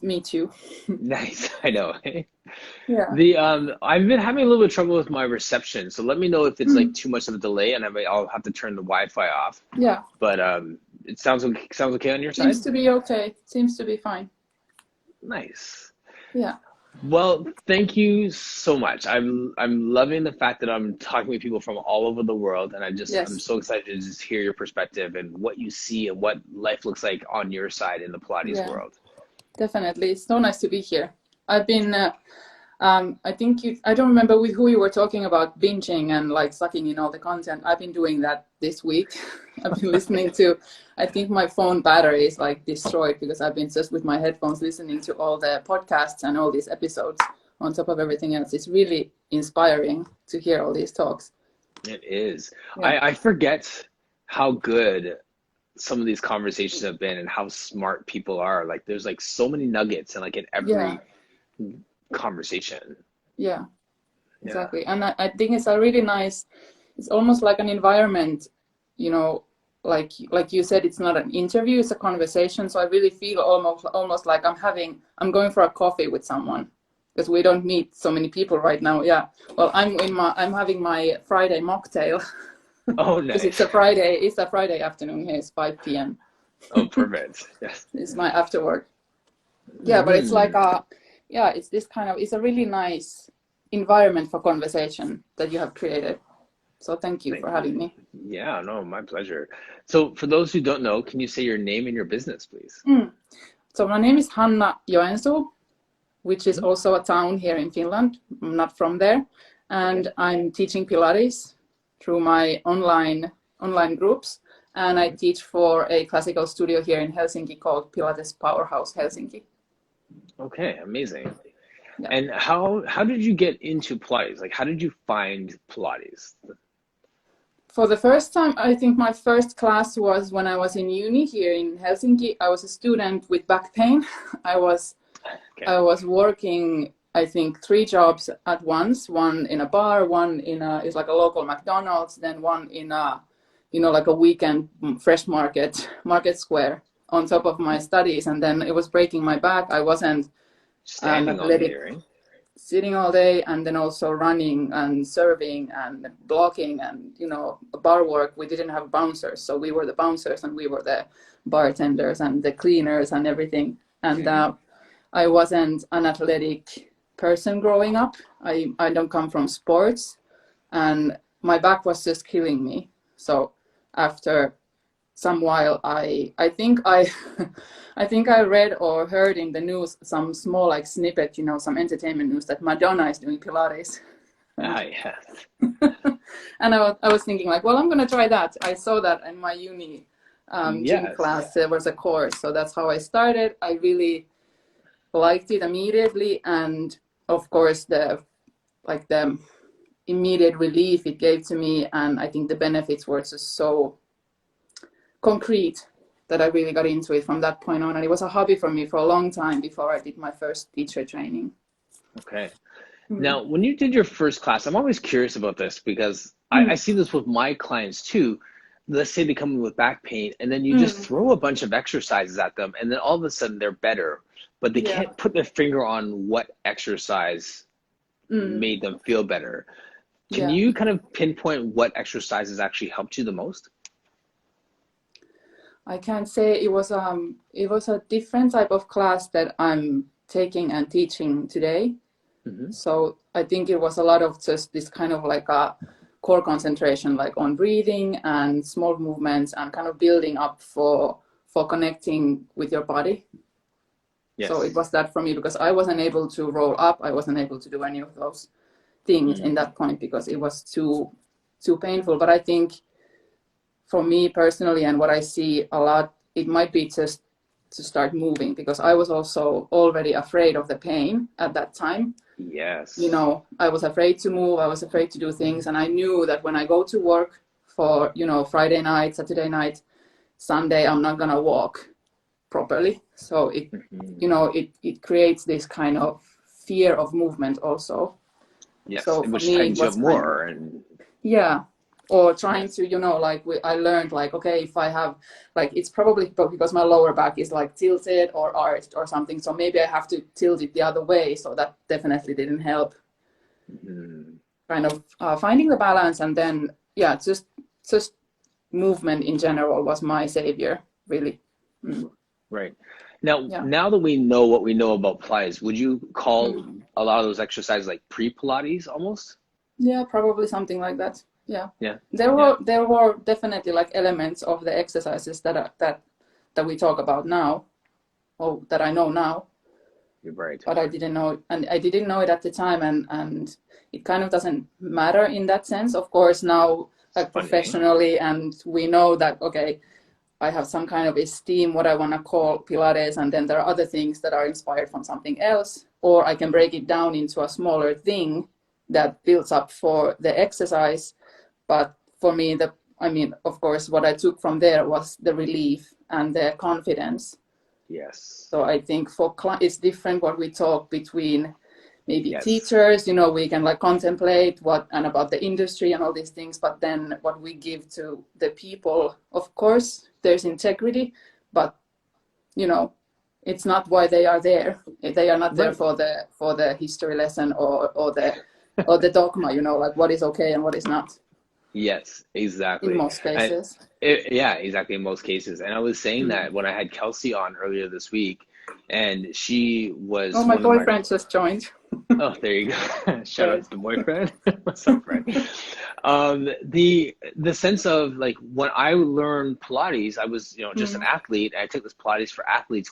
Me too. Nice, I know. Yeah. I've been having a little bit of trouble with my reception, so let me know if it's like Mm. too much of a delay, and I'll have to turn the Wi-Fi off. Yeah. But it sounds okay on your Seems side? to be okay. Seems to be fine. Nice. Yeah. Well, thank you so much. I'm loving the fact that I'm talking with people from all over the world, and I'm Yes. so excited to just hear your perspective and what you see and what life looks like on your side in the Pilates Yeah. world. Definitely. It's so nice to be here. I've been. I think I don't remember with who you were talking about binging and like sucking in all the content. I've been doing that this week. I've been listening to, I think my phone battery is like destroyed because I've been just with my headphones listening to all the podcasts and all these episodes on top of everything else. It's really inspiring to hear all these talks. It is. Yeah. I forget how good some of these conversations have been and how smart people are. Like there's like so many nuggets and like in Yeah. every conversation. Yeah. Yeah. Exactly. And I think it's a really nice, it's almost like an environment, you know, like you said, it's not an interview, it's a conversation. So I really feel almost like I'm going for a coffee with someone because we don't meet so many people right now. Yeah. Well, I'm having my Friday mocktail Oh, because nice. it's a Friday afternoon here. It's 5 p.m. Oh, perfect. Yes. It's my after work. Yeah, but it's like Mm. it's this kind of, it's a really nice environment for conversation that you have created. So thank you for Thank you. having me. Yeah, no, my pleasure. So for those who don't know, can you say your name and your business, please? Mm. So my name is Hanna Joensuu, which is Mhm. also a town here in Finland. I'm not from there, Okay. and I'm teaching Pilates through my online groups, and I Mhm. teach for a classical studio here in Helsinki called Pilates Powerhouse Helsinki. Okay, amazing. Yeah. And how did you get into Pilates? Like how did you find Pilates? For the first time, I think my first class was when I was in uni here in Helsinki. I was a student with back pain. I was Okay. I was working, I think, 3 jobs at once. One in a bar, one in it's like a local McDonald's, then one in a, like a weekend fresh market square on top of my studies. And then it was breaking my back. I wasn't an Standing all day, athletic, right? sitting all day, and then also running and serving and blocking and, bar work. We didn't have bouncers. So we were the bouncers and we were the bartenders and the cleaners and everything. And Hmm. I wasn't an athletic person growing up. I don't come from sports, and my back was just killing me. So after some while, I think I I think I read or heard in the news some small like snippet, some entertainment news that Madonna is doing Pilates. Ah, And yes. and I was thinking like, well, I'm gonna try that. I saw that in my uni gym Yes. class. There was a course, so that's how I started. I really liked it immediately, and of course the immediate relief it gave to me, and I think the benefits were just so concrete that I really got into it from that point on, and it was a hobby for me for a long time before I did my first teacher training. Okay. Mm. Now, when you did your first class, I'm always curious about this because I Mm. see this with my clients too. Let's say they come in with back pain, and then you just Mm. throw a bunch of exercises at them, and then all of a sudden they're better, but they Yeah. can't put their finger on what exercise Mm. made them feel better. Can Yeah. you kind of pinpoint what exercises actually helped you the most? I can't say it was a different type of class that I'm taking and teaching today. Hmm. So I think it was a lot of just this kind of like a core concentration, like on breathing and small movements and kind of building up for connecting with your body. So it Yes. was that for me because I wasn't able to roll up. I wasn't able to do any of those things in Mm. that point because it was too painful. But I think for me personally and what I see a lot, it might be just to start moving because I was also already afraid of the pain at that time. Yes. I was afraid to move, I was afraid to do things, and I knew that when I go to work for, Friday night, Saturday night, Sunday, I'm not gonna walk properly. So Hmm. it creates this kind of fear of movement also. Yes, So for which me, it tightens you was up kind of, more. And yeah. or trying to, you know, like I learned like, okay, if I have like, it's probably because my lower back is like tilted or arched or something, so maybe I have to tilt it the other way. So that definitely didn't help. Kind of finding the balance, and then yeah, just movement in general was my savior, really. Right. Now that we know what we know about Pilates, would you call a lot of those exercises like pre-Pilates almost? Yeah, probably something like that. Yeah. Yeah. There were definitely like elements of the exercises that we talk about now, or that I know now. You're right. But I didn't know, and I didn't know it at the time, and it kind of doesn't matter in that sense. Of course, now like professionally, and we know that, okay, I have some kind of esteem what I want to call Pilates, and then there are other things that are inspired from something else, or I can break it down into a smaller thing that builds up for the exercise. But for me, of course, what I took from there was the relief and the confidence. Yes. So I think it's different what we talk between maybe teachers, you know, we can like contemplate what and about the industry and all these things, but then what we give to the people, of course, there's integrity, but you know, it's not why they are there. They are not there for the history lesson or the dogma, you know, like what is okay and what is not. Yes, exactly. In most cases. Yeah, exactly. In most cases. And I was saying that when I had Kelsey on earlier this week, and she was my boyfriend just joined. Oh, there you go. Shout out to the boyfriend. What's up, friend? The sense of like when I learned Pilates, I was, you know, just an athlete. I took this Pilates for athletes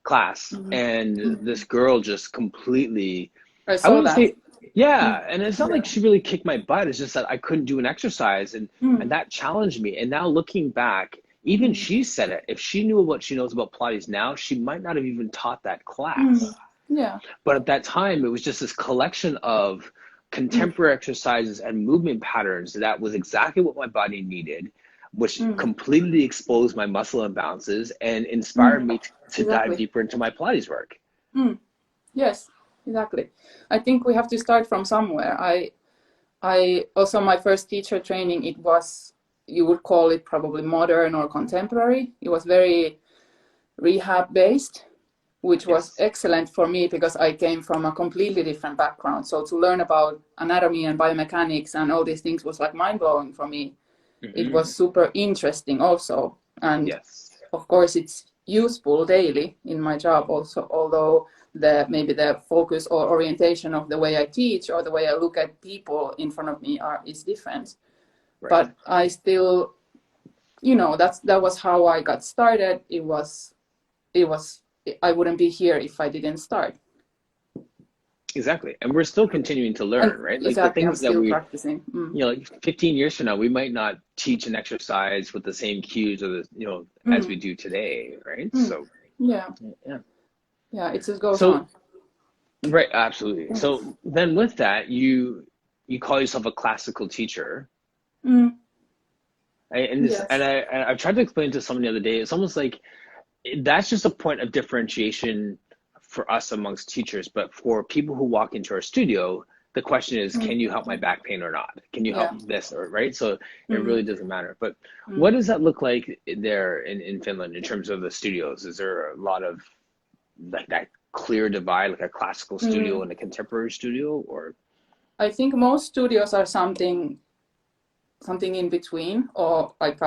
class, and this girl just completely, I wouldn't say, and it's not like she really kicked my butt. It's just that I couldn't do an exercise, and that challenged me. And now looking back, even she said it. If she knew what she knows about Pilates now, she might not have even taught that class. Yeah. But at that time, it was just this collection of contemporary exercises and movement patterns that was exactly what my body needed, which completely exposed my muscle imbalances and inspired me to dive deeper into my Pilates work. Yes, exactly. I think we have to start from somewhere. I also, my first teacher training, it was, you would call it probably modern or contemporary. It was very rehab based, which was excellent for me because I came from a completely different background. So to learn about anatomy and biomechanics and all these things was like mind-blowing for me. It was super interesting also. And of course, it's useful daily in my job also, although maybe the focus or orientation of the way I teach or the way I look at people in front of me is different. But I still, you know, that was how I got started. It was I wouldn't be here if I didn't start. Exactly. And we're still continuing to learn, right? Like exactly. the things I'm still that practicing. you know, like 15 years from now, we might not teach an exercise with the same cues or the, you know, as we do today, right? So yeah, it just goes on. Right, absolutely. So then with that, you call yourself a classical teacher. And I've tried to explain to someone the other day, it's almost like that's just a point of differentiation for us amongst teachers, but for people who walk into our studio, the question is, can you help my back pain or not? Can you help this, or right? So it really doesn't matter. But what does that look like there in Finland in terms of the studios? Is there a lot of like that clear divide, like a classical studio and a contemporary studio, or? I think most studios are something in between, or like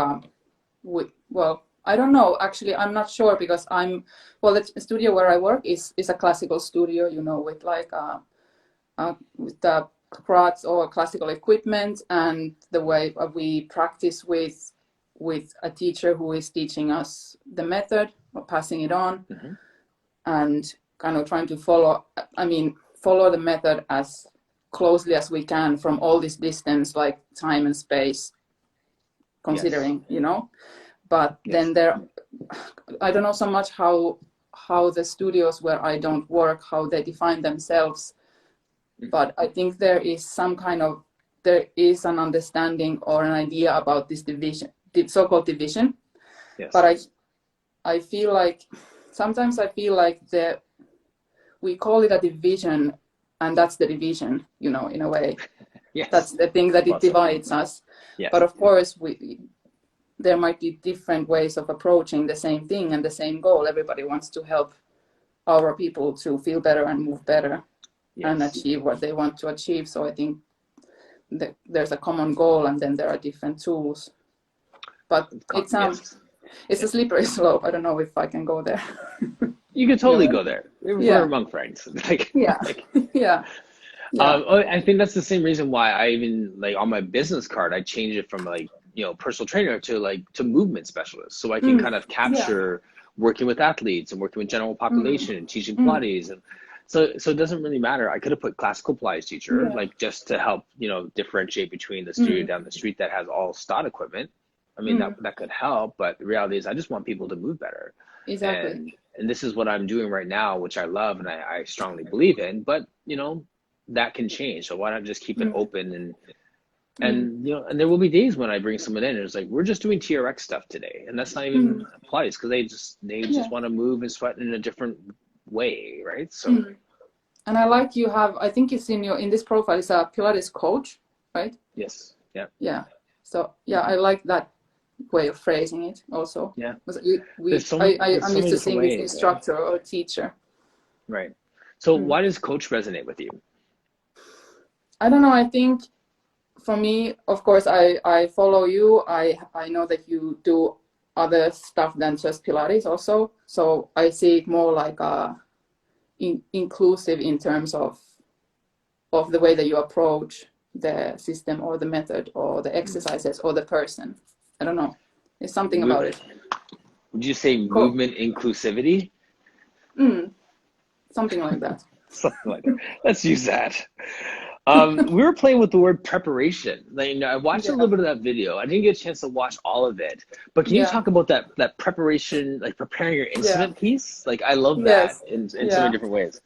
well, I don't know. Actually, I'm not sure because the studio where I work is a classical studio, you know, with like with the crafts or classical equipment, and the way we practice with a teacher who is teaching us the method or passing it on, and kind of trying to follow the method as closely as we can from all this distance, like time and space considering, you know. But then I don't know so much how the studios where I don't work, how they define themselves. But I think there is an understanding or an idea about this division, the so-called division. But I feel like sometimes we call it a division, and that's the division, you know, in a way. Yes. That's the thing that it divides us. Yes. But of course, there might be different ways of approaching the same thing and the same goal. Everybody wants to help our people to feel better and move better and achieve what they want to achieve. So I think that there's a common goal, and then there are different tools. But it's a slippery slope. I don't know if I can go there. You could totally go there. We're among friends. I think that's the same reason why I even, like, on my business card, I changed it from, like, you know, personal trainer to movement specialist. So I can kind of capture working with athletes and working with general population and teaching Pilates. And so it doesn't really matter. I could have put classical Pilates teacher, like, just to help, you know, differentiate between the studio down the street that has all stot equipment. I mean, that could help, but the reality is I just want people to move better. Exactly. And this is what I'm doing right now, which I love and I strongly believe in, but, you know, that can change. So why not just keep it open and you know, and there will be days when I bring someone in and it's like, we're just doing TRX stuff today. And that's not even Pilates, because they just want to move and sweat in a different way, right? So and I like I think it's in this profile, it's a Pilates coach, right? Yes. Yeah. So I like that way of phrasing it also. Yeah. I'm used to seeing this instructor or teacher. Right. So why does coach resonate with you? I don't know. I think for me, of course, I follow you. I know that you do other stuff than just Pilates also. So I see it more like inclusive in terms of the way that you approach the system or the method or the exercises or the person. I don't know. There's something about it. Would you say movement inclusivity? Something like that. Something like that. Let's use that. We were playing with the word preparation. Like, you know, I watched a little bit of that video. I didn't get a chance to watch all of it, but can you talk about that preparation, like preparing your instrument piece? Like, I love that in so many different ways.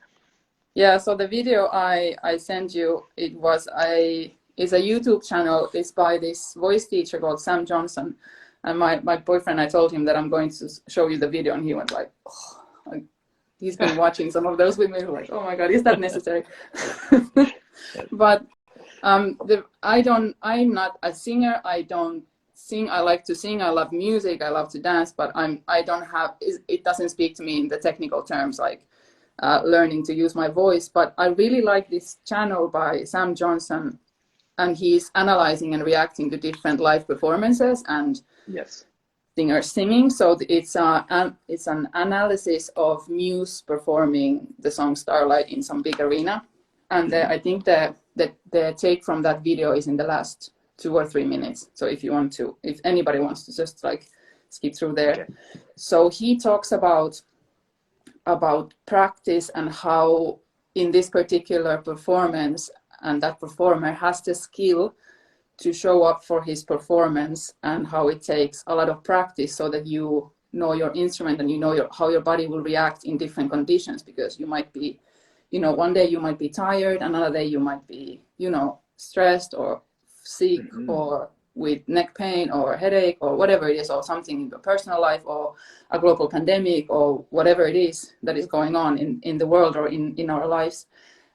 Yeah. So the video I sent you, is a YouTube channel. It's by this voice teacher called Sam Johnson, and my boyfriend, I told him that I'm going to show you the video, and he went like, oh. He's been watching some of those with me, like, oh my God, is that necessary? But I'm not a singer. I don't sing. I like to sing. I love music. I love to dance, but it doesn't speak to me in the technical terms, like learning to use my voice. But I really like this channel by Sam Johnson, and he's analyzing and reacting to different live performances and singers singing. So it's an analysis of Muse performing the song Starlight in some big arena. And I think that the take from that video is in the last 2 or 3 minutes. So if anybody wants to just like skip through there. Okay. So he talks about practice and how in this particular performance, and that performer has the skill to show up for his performance, and how it takes a lot of practice so that you know your instrument and you know how your body will react in different conditions, because you might be, you know, one day you might be tired, another day you might be, you know, stressed or sick or with neck pain or headache or whatever it is, or something in your personal life or a global pandemic or whatever it is that is going on in the world or in our lives.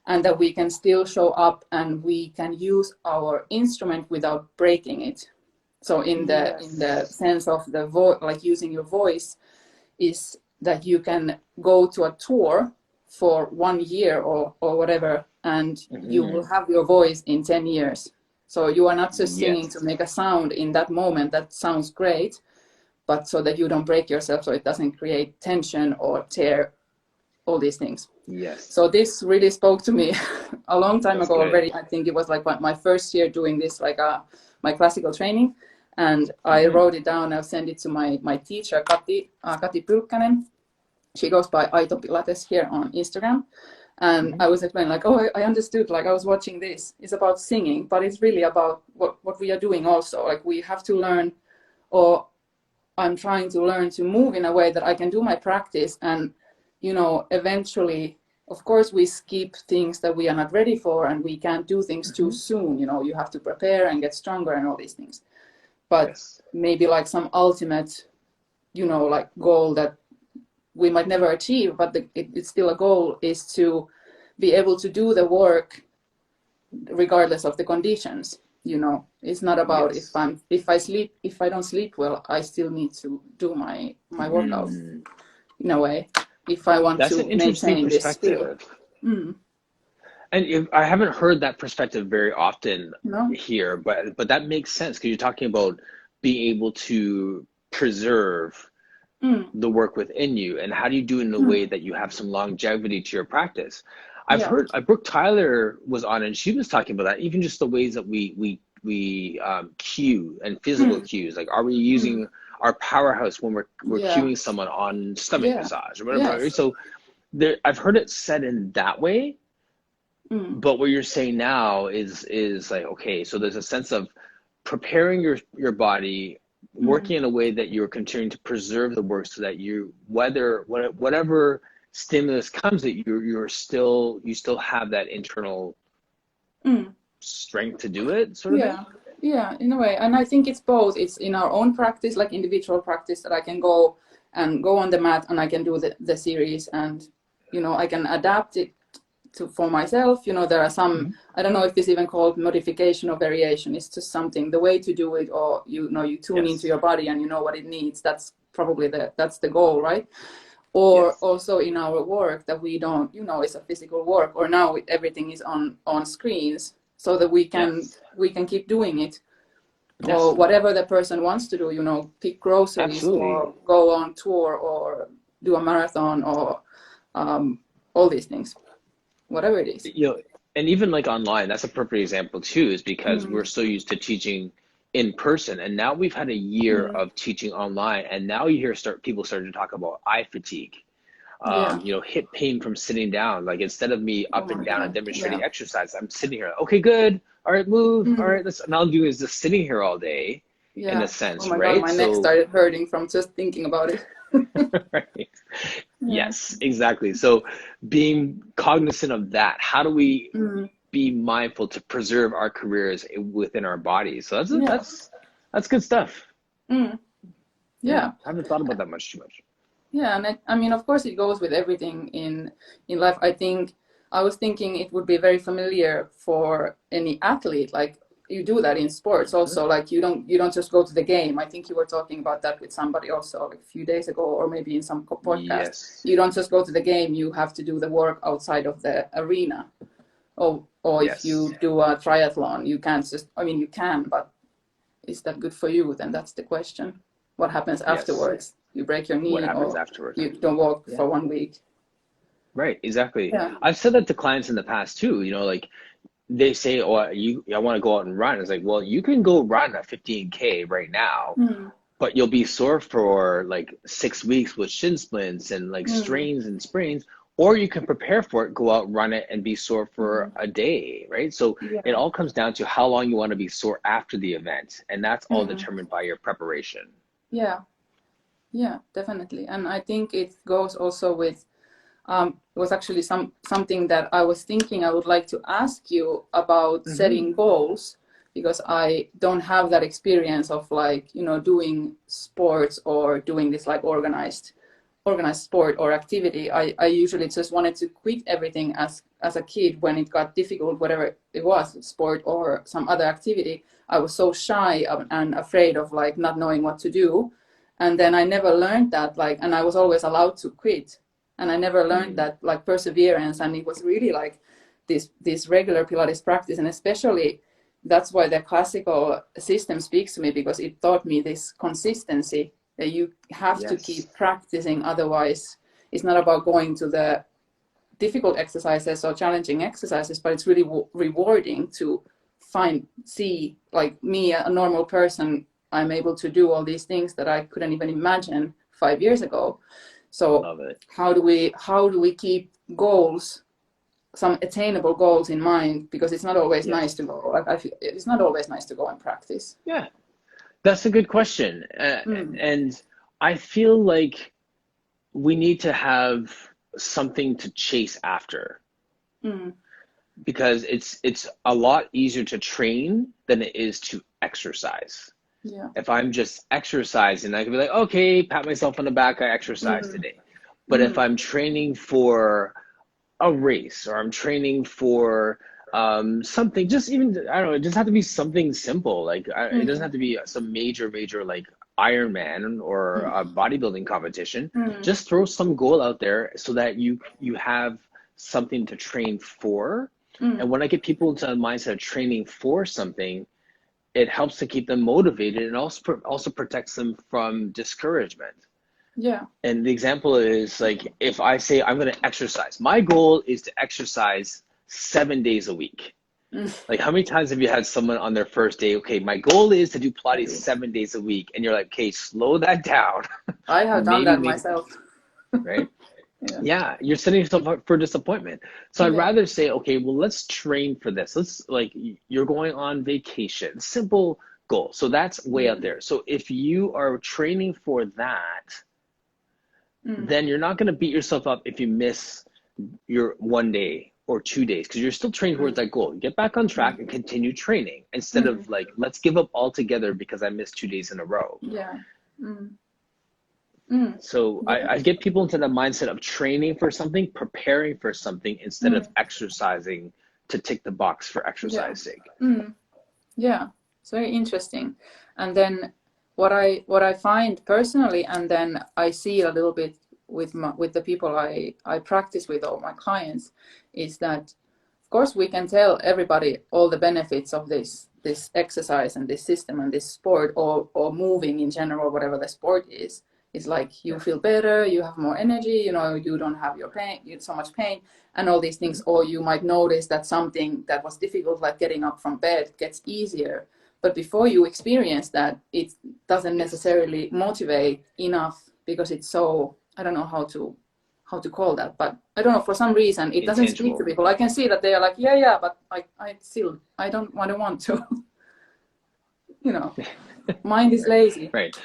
And that we can still show up and we can use our instrument without breaking it. So in the sense of the voice, like using your voice, is that you can go to a tour for 1 year or whatever, and you will have your voice in 10 years. So you are not just singing to make a sound in that moment that sounds great, but so that you don't break yourself, so it doesn't create tension or tear, all these things. Yes. So this really spoke to me a long time ago already. I think it was like my first year doing this, like my classical training. And I wrote it down. I'll send it to my teacher, Kati Pylkkänen. She goes by Aito Pilates here on Instagram. And I was explaining like, oh, I understood, like I was watching this. It's about singing, but it's really about what we are doing also. Like we have to learn, or I'm trying to learn to move in a way that I can do my practice. And you know, eventually, of course, we skip things that we are not ready for, and we can't do things too soon. You know, you have to prepare and get stronger and all these things. But maybe like some ultimate, you know, like goal that we might never achieve, but it's still a goal, is to be able to do the work regardless of the conditions. You know, it's not about Yes. if I don't sleep well, I still need to do my workout in a way if I want That's an to interesting maintain this skill. perspective. And I haven't heard that perspective very often No? here, but that makes sense because you're talking about being able to preserve the work within you, and how do you do it in a way that you have some longevity to your practice. I've Yeah. heard Brooke Tyler was on, and she was talking about that, even just the ways that we cue and physical cues. Like, are we using our powerhouse when we're Yeah. cueing someone on stomach Yeah. massage or whatever? Yes. So there, I've heard it said in that way. But what you're saying now is like, okay, so there's a sense of preparing your body, working in a way that you're continuing to preserve the work so that you, whatever stimulus comes, that you still have that internal strength to do it, sort of thing. Yeah, in a way. And I think it's both. It's in our own practice, like individual practice, that I can go on the mat and I can do the series, and you know, I can adapt it for myself. You know, there are some, I don't know if this even called modification or variation. It's just something, the way to do it, or you know, you tune into your body and you know what it needs. That's probably that's the goal, right? Or also in our work that we don't, you know, it's a physical work, or now everything is on screens, so that we can keep doing it, or whatever the person wants to do, you know, pick groceries or go on tour or do a marathon or all these things, whatever it is. You know, and even like online, that's a perfect example too, is because we're so used to teaching in person, and now we've had a year of teaching online, and now you hear people starting to talk about eye fatigue. You know, hip pain from sitting down. Like, instead of me up and down and demonstrating exercise, I'm sitting here. Okay, good. All right, move. All right, and all I'm doing is just sitting here all day, in a sense, oh my right? God, my neck started hurting from just thinking about it. Right. Yes, exactly. So being cognizant of that, how do we be mindful to preserve our careers within our bodies? So that's good stuff. Yeah. I haven't thought about that too much. Yeah, and I mean, of course, it goes with everything in life. I think I was thinking it would be very familiar for any athlete. Like, you do that in sports also. Like, you don't just go to the game. I think you were talking about that with somebody also like a few days ago, or maybe in some podcast. Yes. You don't just go to the game. You have to do the work outside of the arena. Or if you do a triathlon, you can't just. I mean, you can, but is that good for you? Then that's the question. What happens afterwards? You break your knee, what happens or afterwards? you don't walk for 1 week. Right, exactly. Yeah. I've said that to clients in the past too. You know, like, they say, "Oh, I want to go out and run." It's like, well, you can go run a 15K right now, but you'll be sore for like 6 weeks with shin splints and like strains and sprains. Or you can prepare for it, go out, run it, and be sore for a day, right? So it all comes down to how long you want to be sore after the event, and that's all determined by your preparation. Yeah, definitely. And I think it goes also with, it was actually something that I was thinking I would like to ask you about setting goals, because I don't have that experience of, like, you know, doing sports or doing this like organized sport or activity. I usually just wanted to quit everything as a kid when it got difficult, whatever it was, sport or some other activity. I was so shy and afraid of like not knowing what to do. And then I never learned that, like, and I was always allowed to quit. And I never learned that, like, perseverance. And it was really like this regular Pilates practice. And especially that's why the classical system speaks to me, because it taught me this consistency, that you have to keep practicing. Otherwise, it's not about going to the difficult exercises or challenging exercises, but it's really rewarding to see, like me, a normal person, I'm able to do all these things that I couldn't even imagine 5 years ago. So how do we keep goals, some attainable goals in mind? Because it's not always nice to go. Like, I feel it's not always nice to go and practice. Yeah, that's a good question. And I feel like we need to have something to chase after. Because it's a lot easier to train than it is to exercise. Yeah. If I'm just exercising, I can be like, okay, pat myself on the back, I exercised today. But if I'm training for a race, or I'm training for something, just even, I don't know, it just have to be something simple. Like it doesn't have to be some major like Ironman or a bodybuilding competition. Just throw some goal out there so that you have something to train for. And when I get people into the mindset of training for something, it helps to keep them motivated and also protects them from discouragement. Yeah. And the example is like, if I say I'm going to exercise, my goal is to exercise 7 days a week. Like, how many times have you had someone on their first day, okay, my goal is to do Pilates 7 days a week, and you're like, okay, slow that down. I have done that myself. Right? Yeah, you're setting yourself up for disappointment. So I'd rather say, okay, well, let's train for this. Let's, like, you're going on vacation, simple goal. So that's way out there. So if you are training for that, then you're not going to beat yourself up if you miss your 1 day or 2 days, because you're still training towards that goal. Get back on track and continue training instead of like, let's give up altogether because I missed 2 days in a row. Yeah. So I get people into the mindset of training for something, preparing for something, instead of exercising to tick the box for exercise sake. Yeah, it's very interesting. And then what I find personally, and then I see a little bit with the people I practice with, all my clients, is that of course we can tell everybody all the benefits of this exercise and this system and this sport, or moving in general, whatever the sport is. It's like you feel better, you have more energy, you know, you don't have so much pain and all these things. Or you might notice that something that was difficult, like getting up from bed, gets easier. But before you experience that, it doesn't necessarily motivate enough, because it's so, I don't know how to call that, but I don't know, for some reason it doesn't speak to people. I can see that they are like, yeah, but I don't want to. You know, mind is lazy. Right.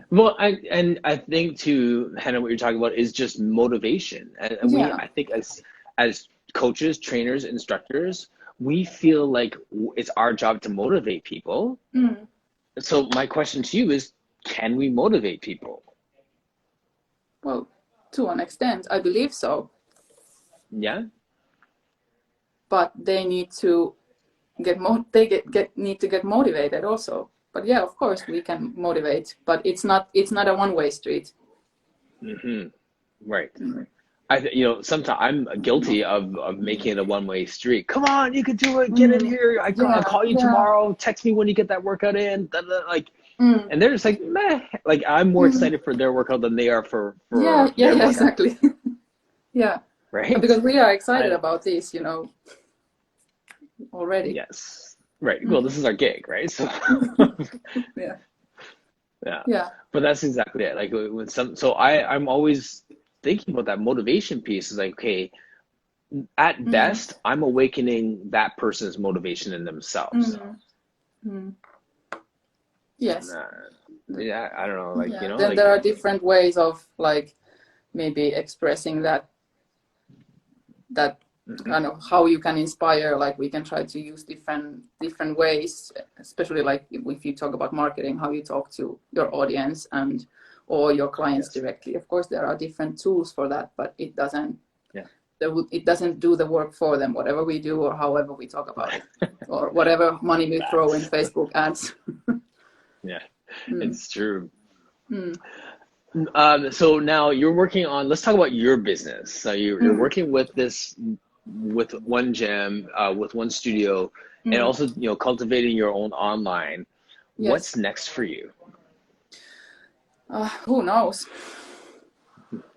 Well, I think too, Hannah, what you're talking about is just motivation. And I think as coaches, trainers, instructors, we feel like it's our job to motivate people. So my question to you is, can we motivate people? Well, to an extent, I believe so. Yeah. But they need to need to get motivated also. But yeah, of course we can motivate, but it's not a one-way street. Right. Sometimes I'm guilty of making it a one-way street. Come on, you can do it. Get in here. I'll call you tomorrow. Text me when you get that workout in. And they're just like, meh. Like, I'm more excited for their workout than they are for yeah, exactly. Yeah. Right. Because we are excited about this, already. Yes. Right. Well, this is our gig, right? So. Yeah. But that's exactly it. Like, so I'm always thinking about that motivation piece. Is like, okay, at best, I'm awakening that person's motivation in themselves. Yes. Yeah, I don't know. Like, Then like, there are different ways of, like, maybe expressing that kind of how you can inspire. Like, we can try to use different ways, especially like if you talk about marketing, how you talk to your audience or your clients directly. Of course, there are different tools for that, but it doesn't do the work for them, whatever we do or however we talk about it, or whatever money we throw in Facebook ads. It's true. So now you're working on, let's talk about your business. So you're working with one gym, with one studio, and also, cultivating your own online. Yes. What's next for you? Who knows?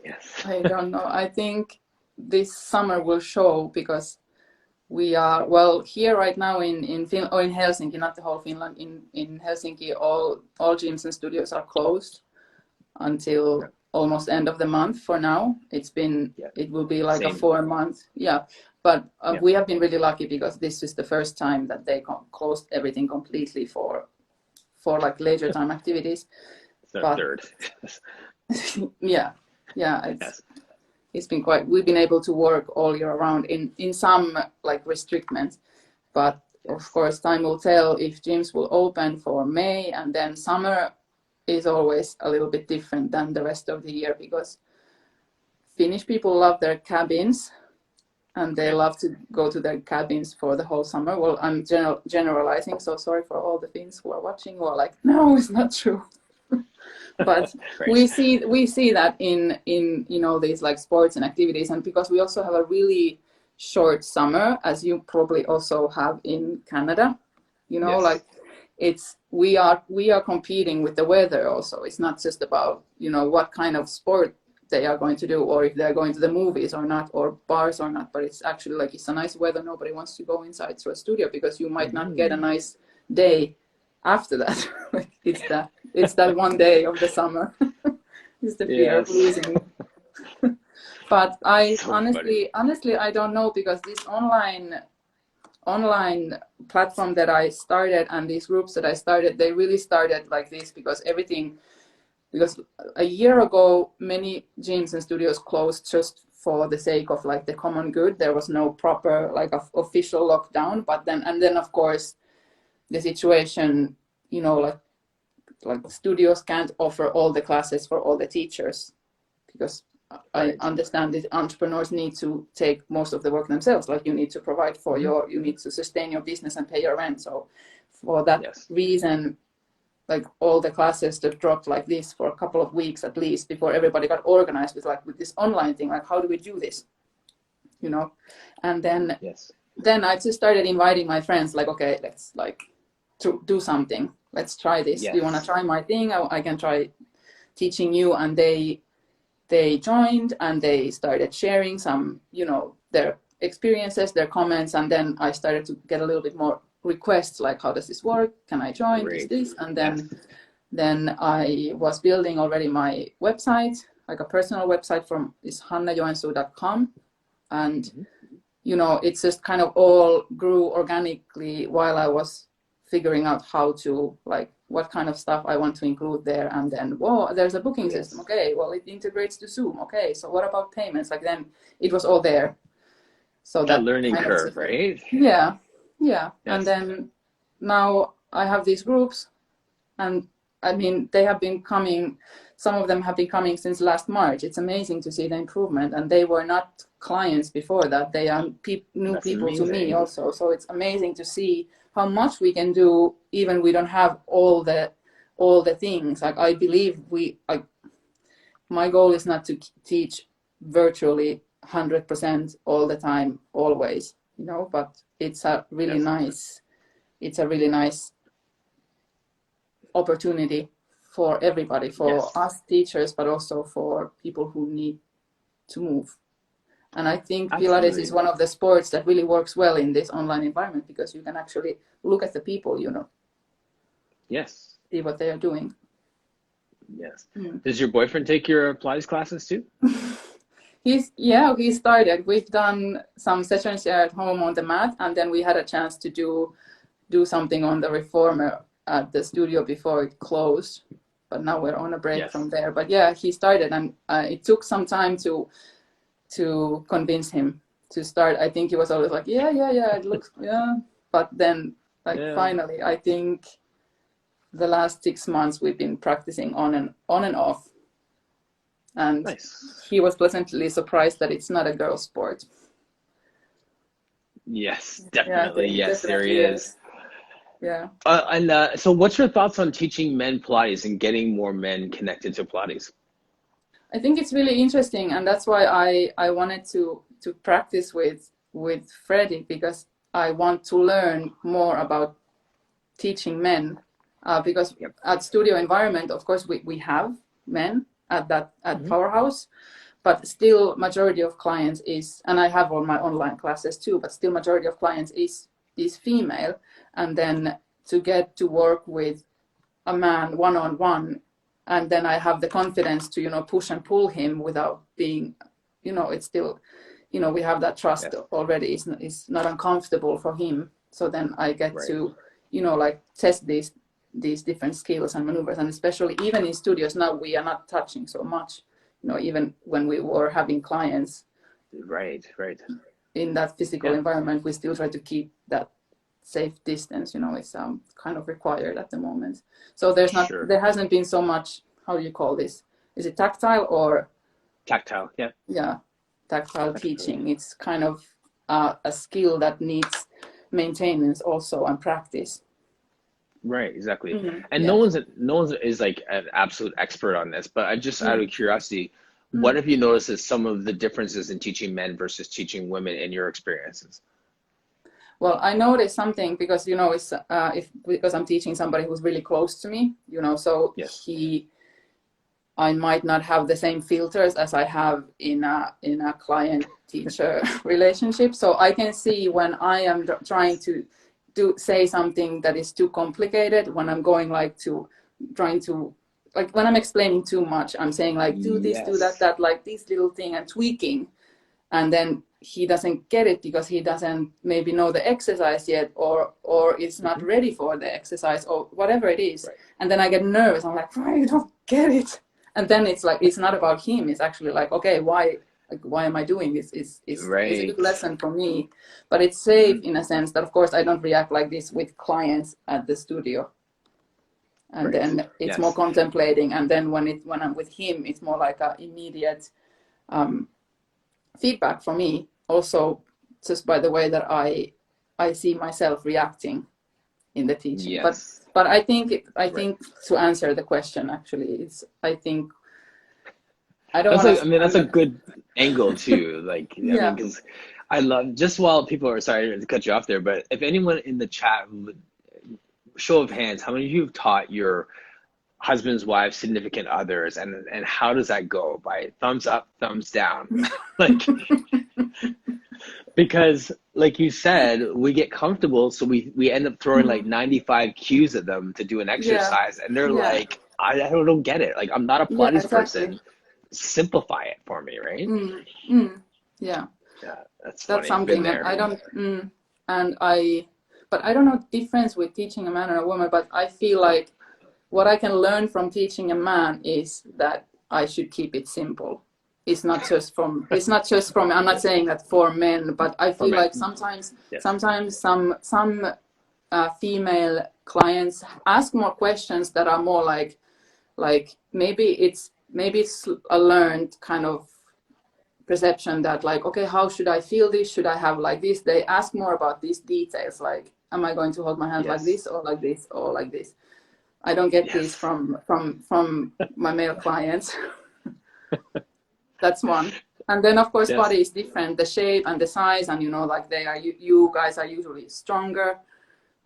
Yes. I don't know. I think this summer will show, because we are, here right now in Helsinki, not the whole Finland, in Helsinki, all gyms and studios are closed until almost end of the month for now. It will be like a 4 month. But we have been really lucky, because this is the first time that they closed everything completely for like leisure time activities. Third. It's been we've been able to work all year round in some like restrictions, but of course time will tell if gyms will open for May, and then summer is always a little bit different than the rest of the year, because Finnish people love their cabins, and they love to go to their cabins for the whole summer. Well, I'm generalizing, so sorry for all the Finns who are watching who are like, no, it's not true. But Right. we see that in these like sports and activities, and because we also have a really short summer, as you probably also have in Canada, like we are competing with the weather also. It's not just about what kind of sport they are going to do, or if they're going to the movies or not, or bars or not, but it's actually like it's a nice weather. Nobody wants to go inside to a studio because you might not get a nice day after that. Like it's that one day of the summer. It's the fear of losing. But I honestly I don't know, because this online platform that I started and these groups that I started, they really started like this because a year ago many gyms and studios closed just for the sake of like the common good. There was no proper like official lockdown, but then of course the situation, like studios can't offer all the classes for all the teachers, because I understand that entrepreneurs need to take most of the work themselves. Like you need to provide for you need to sustain your business and pay your rent. So for that reason, like all the classes that dropped like this for a couple of weeks at least before everybody got organized with this online thing. Like, how do we do this? And then I just started inviting my friends, like, okay, let's like to do something. Let's try this. Do you want to try my thing? I can try teaching you. And they joined and they started sharing some, their experiences, their comments. And then I started to get a little bit more requests, like, how does this work? Can I join this? And then I was building already my website, like a personal website is hannajoensuu.com. And, it's just kind of all grew organically while I was figuring out how to, like, what kind of stuff I want to include there. And then, whoa, there's a booking system. Okay, well, it integrates to Zoom. Okay, so what about payments? Like, then it was all there. So that learning curve, right? Yeah. And then now I have these groups, and I mean, they have been coming. Some of them have been coming since last March. It's amazing to see the improvement, and they were not clients before that. They are new people to me also. So it's amazing to see how much we can do, even we don't have all the things. Like, I believe my goal is not to teach virtually 100% all the time, always, but it's a really nice opportunity for everybody, for us teachers, but also for people who need to move. And I think Pilates is one of the sports that really works well in this online environment, because you can actually look at the people, see what they are doing. Does your boyfriend take your Pilates classes too? He started. We've done some sessions here at home on the mat, and then we had a chance to do something on the reformer at the studio before it closed. But now we're on a break from there. But yeah, he started, and it took some time to convince him to start. I think he was always like, yeah, it looks, But then, finally, I think the last 6 months we've been practicing on and off. And he was pleasantly surprised that it's not a girl sport. Yes, definitely. There he is. Yeah. So what's your thoughts on teaching men Pilates and getting more men connected to Pilates? I think it's really interesting, and that's why I wanted to practice with Freddie, because I want to learn more about teaching men. Because at studio environment, of course, we have men at Powerhouse, but still majority of clients is, and I have all my online classes too, but still majority of clients is female. And then to get to work with a man one-on-one, and then I have the confidence to, push and pull him without being, it's still, we have that trust already. It's not uncomfortable for him. So then I get to, like test these different skills and maneuvers. And especially even in studios now, we are not touching so much, even when we were having clients. Right. In that physical environment, we still try to keep that safe distance. It's kind of required at the moment. So there hasn't been so much, how do you call this? Is it tactile or? Tactile, Yeah, tactile teaching. It's kind of a skill that needs maintenance also and practice. Right, exactly. And Yeah. no one's is like an absolute expert on this, but I just out of curiosity, what have you noticed as some of the differences in teaching men versus teaching women in your experiences? Well, I noticed something because, you know, it's because I'm teaching somebody who's really close to me, you know, so Yes. I might not have the same filters as I have in a client-teacher relationship. So I can see when I am trying to say something that is too complicated, when I'm going like to trying to, like when I'm explaining too much, I'm saying like do this, do Yes. that, like this little thing and tweaking, and then he doesn't get it because he doesn't maybe know the exercise yet, or is not ready for the exercise, or whatever it is. Right. And then I get nervous. I'm like, why you don't get it? And then it's like, it's not about him. It's actually like, okay, why am I doing this? It's a good lesson for me, but it's safe in a sense that, of course, I don't react like this with clients at the studio. And then it's more contemplating. And then when I'm with him, it's more like a immediate feedback for me, also just by the way that I see myself reacting in the teaching. Yes. But I think to answer the question, actually, it's, I think I don't want to. I mean, that's a good angle too. Like, I mean, because I love, just while people are, sorry to cut you off there, but if anyone in the chat would, show of hands, how many of you have taught your husbands, wives, significant others, and how does that go? By thumbs up, thumbs down? Like, because like you said, we get comfortable, so we end up throwing like 95 cues at them to do an exercise, and they're like, I don't get it. Like, I'm not a Pilates person. Simplify it for me, right? Yeah, that's funny. That's something that I don't, but I don't know the difference with teaching a man or a woman, but I feel like what I can learn from teaching a man is that I should keep it simple. It's not just from, I'm not saying that for men, but I feel like sometimes some female clients ask more questions that are more like maybe it's a learned kind of perception that like, okay, how should I feel this? Should I have like this? They ask more about these details, like, am I going to hold my hand like this or like this or like this? I don't get these from my male clients. That's one. And then of course body is different, the shape and the size, and you know, like you guys are usually stronger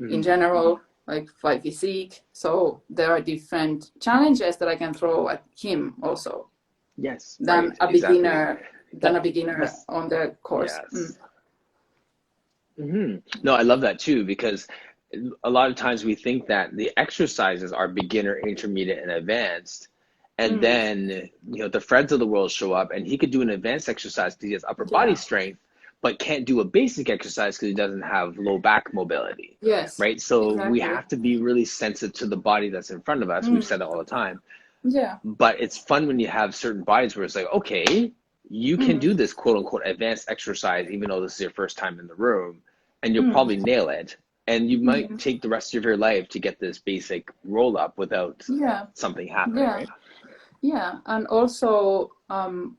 in general, like by physique. So there are different challenges that I can throw at him also. Than a beginner on the course. No, I love that too, because a lot of times we think that the exercises are beginner, intermediate, and advanced, and then, you know, the Freds of the world show up, and he could do an advanced exercise because he has upper body strength, but can't do a basic exercise because he doesn't have low back mobility. Right. So we have to be really sensitive to the body that's in front of us. We've said that all the time. But it's fun when you have certain bodies where it's like, okay, you can do this quote unquote advanced exercise, even though this is your first time in the room, and you'll probably nail it. And you might take the rest of your life to get this basic roll up without something happening, right? Yeah, and also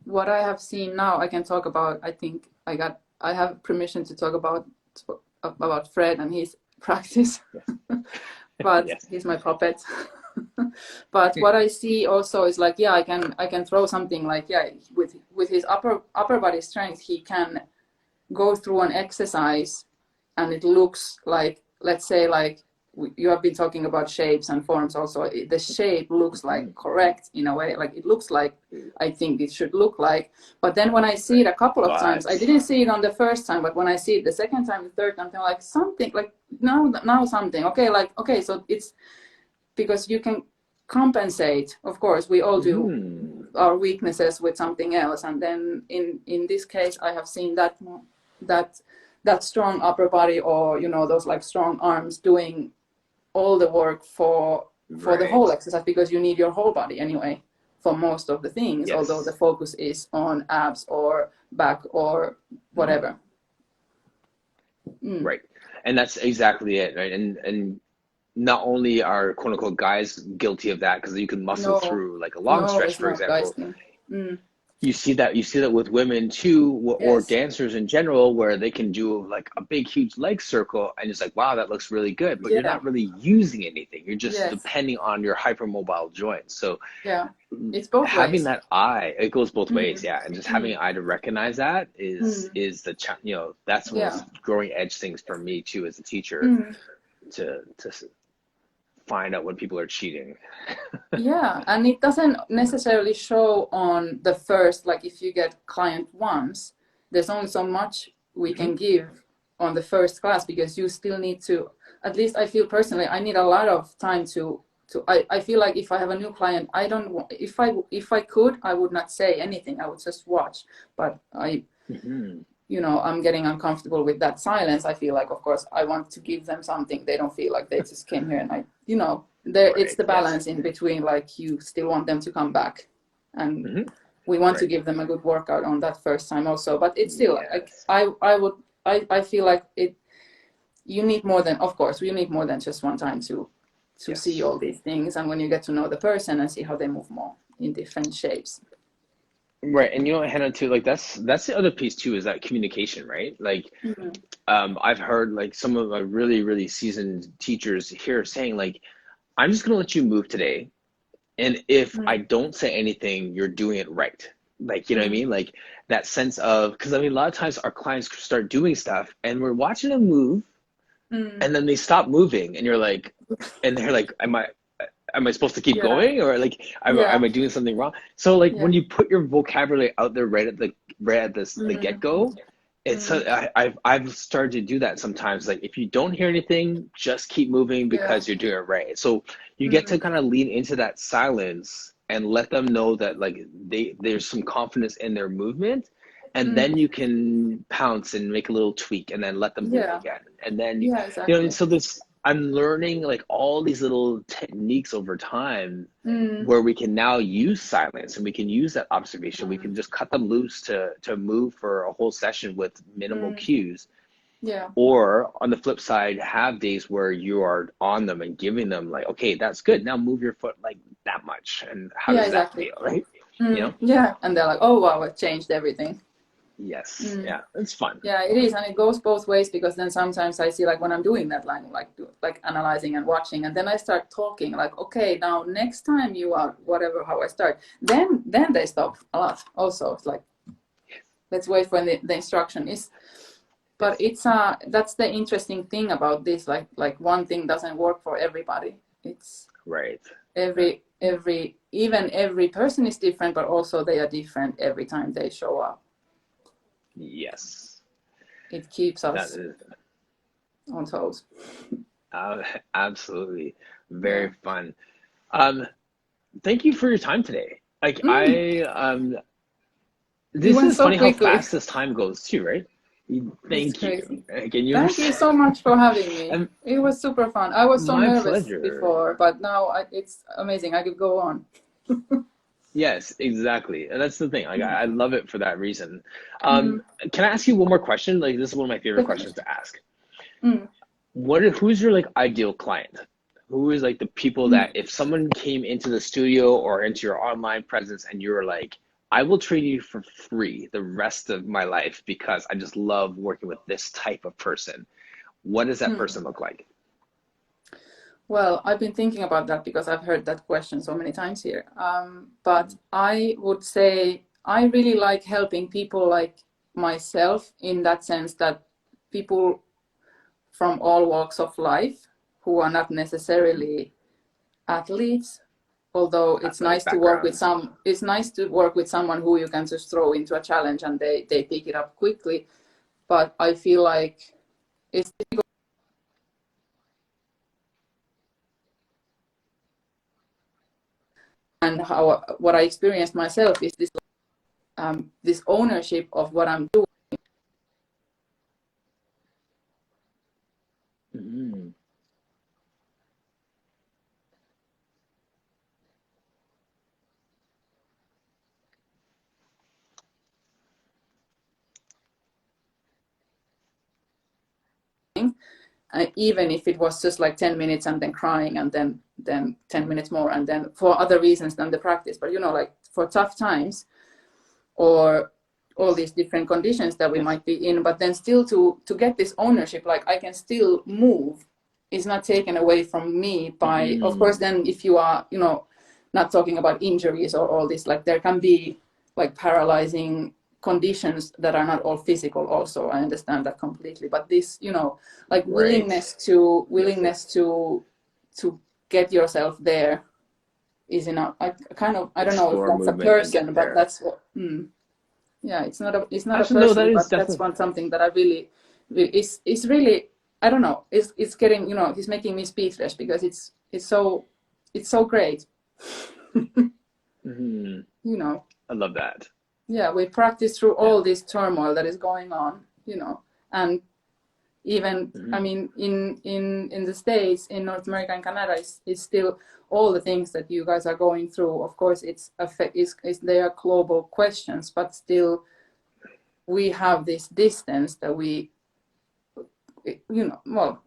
what I have seen now, I can talk about. I think I have permission to talk about Fred and his practice, but he's my puppet. But what I see also is like, I can throw something like, with his upper body strength, he can go through an exercise, and it looks like, let's say, like you have been talking about shapes and forms also. The shape looks like correct in a way, like it looks like I think it should look like. But then when I see it a couple of times, I didn't see it on the first time, but when I see it the second time, the third time, I'm like something like now something. Okay, so it's because you can compensate. Of course, we all do our weaknesses with something else, and then in this case, I have seen that strong upper body, or you know, those like strong arms doing all the work for the whole exercise, because you need your whole body anyway for most of the things, although the focus is on abs or back or whatever. Right. And that's exactly it, right? And not only are quote unquote guys guilty of that, because you can muscle through like a long stretch, for example. you see that with women too, or Yes. dancers in general, where they can do like a big huge leg circle and it's like, wow, that looks really good, but you're Yeah. not really using anything, you're just Yes. depending on your hypermobile joints. So Yeah. It's both having ways. that eye, it goes both ways, Mm. yeah, and just having Mm. an eye to recognize that Mm. is the that's one of Yeah. those growing edge things for me too as a teacher, Mm. to find out when people are cheating. Yeah, and it doesn't necessarily show on the first, like if you get client once, there's only so much we Mm-hmm. can give on the first class, because you still need to, at least I feel personally, I need a lot of time I feel like if I have a new client, I don't want, if I could, I would not say anything, I would just watch, but Mm-hmm. I'm getting uncomfortable with that silence. I feel like, of course, I want to give them something. They don't feel like they just came here and it's Right, the yes. balance in between, like you still want them to come back. And Mm-hmm. we want to Right. give them a good workout on that first time also. But it's still like, Yes. I feel like you need more than, of course, you need more than just one time to see Yes. all these things. And when you get to know the person and see how they move more in different shapes. Right, and Hannah, too, like that's the other piece too, is that communication, right? Like, Mm-hmm. I've heard like some of my really, really seasoned teachers here saying like, I'm just gonna let you move today, and if I don't say anything, you're doing it right. Like, you know what I Mm-hmm. mean? Like that sense of, because I mean, a lot of times our clients start doing stuff, and we're watching them move, Mm-hmm. and then they stop moving, and you're like, and they're like, am I supposed to keep Yeah. going, or like Yeah. am I doing something wrong? So like Yeah. when you put your vocabulary out there right at the get Mm-hmm. go, it's Mm-hmm. I've started to do that sometimes. Like if you don't hear anything, just keep moving Yeah. because you're doing it right. So you get to Mm-hmm. kind of lean into that silence and let them know that like there's some confidence in their movement, and then Mm. you can pounce and make a little tweak and then let them move Yeah. again. And then Yeah, and exactly. so this, I'm learning like all these little techniques over time Mm. where we can now use silence and we can use that observation. We Mm. can just cut them loose to move for a whole session with minimal Mm. cues. Yeah. Or on the flip side, have days where you are on them and giving them like, okay, that's good. Now move your foot like that much. And how Yeah, does that exactly. feel, right? You know? Mm. Yeah. And they're like, oh, wow, it changed everything. Yes. Mm. Yeah. It's fun. Yeah, it is. And it goes both ways, because then sometimes I see, like when I'm doing that, like analyzing and watching, and then I start talking like, okay, now next time you are whatever, how I start, then they stop a lot. Also, it's like, let's wait for the instruction is. But Yes. it's that's the interesting thing about this, like one thing doesn't work for everybody. It's Right. every person is different, but also they are different every time they show up. Yes. It keeps That us is on toes. uh, absolutely Yeah. very fun. Um, Thank you for your time today. Like Mm, it this went is so funny how quickly. fast this time goes too, right? It's Thank you. crazy. Again, you Thank you understand. so much for having me. And It was super fun. I was so my nervous pleasure. before, but now it's amazing. I could go on. Yes, exactly. And that's the thing. Like Mm, I love it for that reason. mm, Can I ask you one more question? Like this is one of my favorite definitely. questions to ask. Mm, Who's your like ideal client? Who is like the people mm. that if someone came into the studio or into your online presence and you were like, I will train you for free the rest of my life because I just love working with this type of person. What does that Mm. person look like? Well, I've been thinking about that because I've heard that question so many times here. But I would say I really like helping people like myself, in that sense that people from all walks of life who are not necessarily athletes, although Athletic backgrounds. it's nice to work with someone who you can just throw into a challenge and they pick it up quickly. But I feel like it's difficult. And how what I experienced myself is this ownership of what I'm doing. Mm-hmm. Even if it was just like 10 minutes and then crying and then 10 minutes more and then for other reasons than the practice, but like for tough times, or all these different conditions that we might be in, but then still to get this ownership, like I can still move, is not taken away from me by, of course, then if you are, you know, not talking about injuries or all this, like there can be like paralyzing conditions that are not all physical also. I understand that completely, but this, you know, like willingness to get yourself there is enough. I kind of, I don't know if that's a person, but that's what, yeah, it's not a person, no, that is but that's something that I really is really, I don't know, it's getting, you know, it's making me speechless because it's so great. You know, I love that. Yeah, we practice through all this turmoil that is going on, you know, and even I mean in the States, in North America and Canada, it's still all the things that you guys are going through. Of course, they are global questions, but still we have this distance that we, you know, well,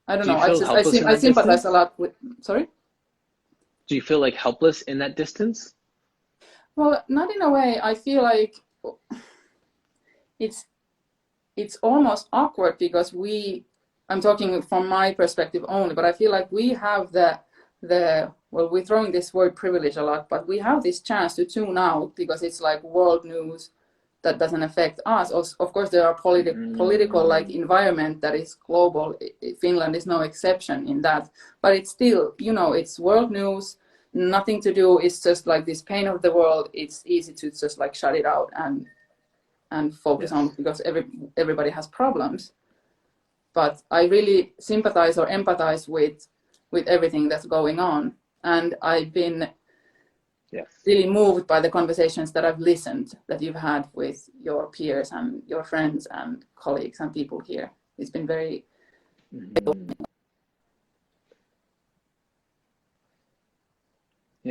I don't know. I sympathize a lot with. Sorry. Do you feel like helpless in that distance? Well, not in a way. I feel like it's almost awkward because I'm talking from my perspective only, but I feel like we have well, we're throwing this word privilege a lot, but we have this chance to tune out because it's like world news that doesn't affect us. Of course, there are political like environment that is global. Finland is no exception in that, but it's still, you know, it's world news. Nothing to do. It's just like this pain of the world. It's easy to just like shut it out and focus on because everybody has problems. But I really sympathize or empathize with everything that's going on, and I've been really moved by the conversations that I've listened that you've had with your peers and your friends and colleagues and people here. It's been very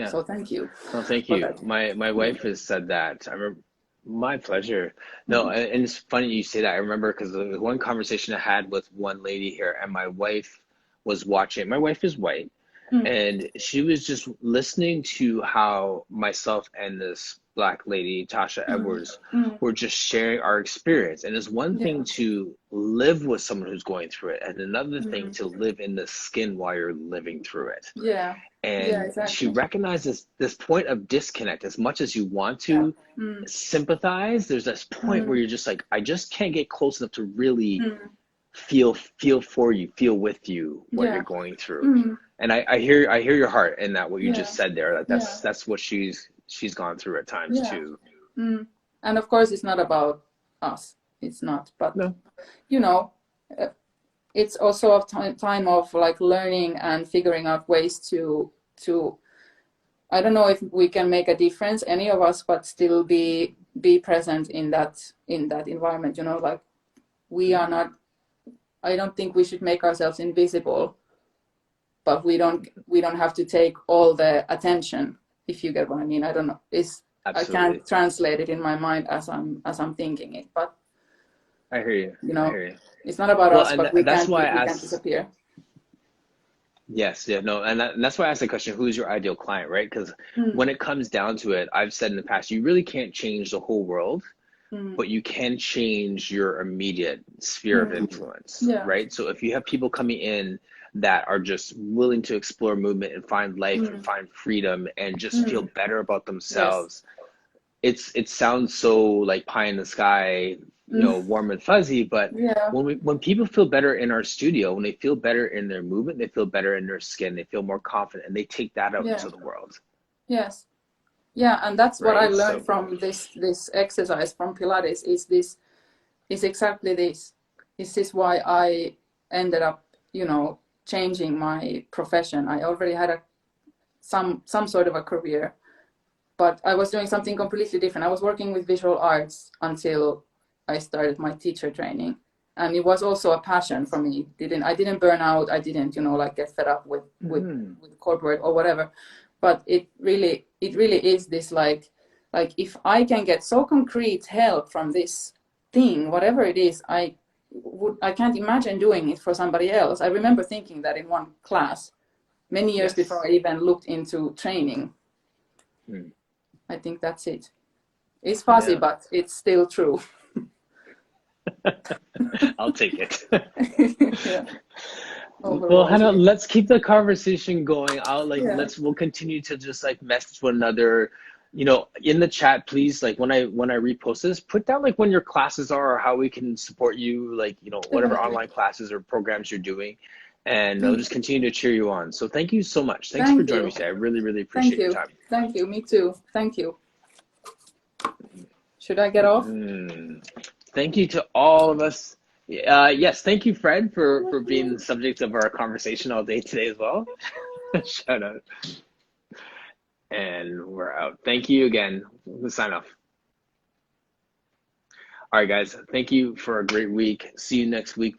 So thank you. Oh, thank you. My wife has said that. I remember. My pleasure. No, and it's funny you say that. I remember because there was one conversation I had with one lady here, and my wife was watching. My wife is white, and she was just listening to how myself and this Black lady, Tasha Edwards, were just sharing our experience. And it's one thing to live with someone who's going through it, and another thing to live in the skin while you're living through it. Yeah. And exactly. she recognizes this point of disconnect. As much as you want to sympathize, there's this point where you're just like, I just can't get close enough to really feel for you, feel with you what you're going through. And I hear your heart in that, what you just said there. That's what she's gone through at times too. And of course, it's not about us. It's not, but you know, it's also a time of like learning and figuring out ways to I don't know if we can make a difference, any of us, but still be present in that environment. You know, like we are not. I don't think we should make ourselves invisible, but we don't have to take all the attention. If you get what I mean, I don't know. I can't translate it in my mind as I'm thinking it, but I hear you. You know, I hear you. It's not about us, but we can't disappear. Yes, and that's why I asked the question, who's your ideal client, right? Because when it comes down to it, I've said in the past, you really can't change the whole world, but you can change your immediate sphere of influence, right? So if you have people coming in that are just willing to explore movement and find life and find freedom and just feel better about themselves, it sounds so like pie in the sky, you know, warm and fuzzy, but when people feel better in our studio, when they feel better in their movement, they feel better in their skin, they feel more confident, and they take that out into the world. Yes. Yeah, and that's what I learned from this exercise from Pilates is exactly this. This is why I ended up, you know, changing my profession. I already had some sort of a career, but I was doing something completely different. I was working with visual arts until I started my teacher training, and it was also a passion for me. I didn't burn out. I didn't, you know, like get fed up with corporate or whatever. But it really is this like if I can get so concrete help from this thing, whatever it is, I can't imagine doing it for somebody else. I remember thinking that in one class many years before I even looked into training. I think that's it. It's fuzzy, Yeah. but it's still true. I'll take it. Yeah. Well, Overall, Hannah, let's keep the conversation going. yeah. We'll continue to just like message one another, you know, in the chat, please. Like when I repost this, put down like when your classes are or how we can support you, like, you know, whatever Definitely. online classes or programs you're doing. And I'll Thank just continue to cheer you on. So thank you so much. Thanks for thank joining me you. today. I really, really Thank appreciate your you. time. Thank you. Me too. Thank you. Should I get off? Thank you to all of us. Yes, thank you, Fred, for being the subject of our conversation all day today as well. Shout out. And we're out. Thank you again. We'll sign off. All right, guys. Thank you for a great week. See you next week.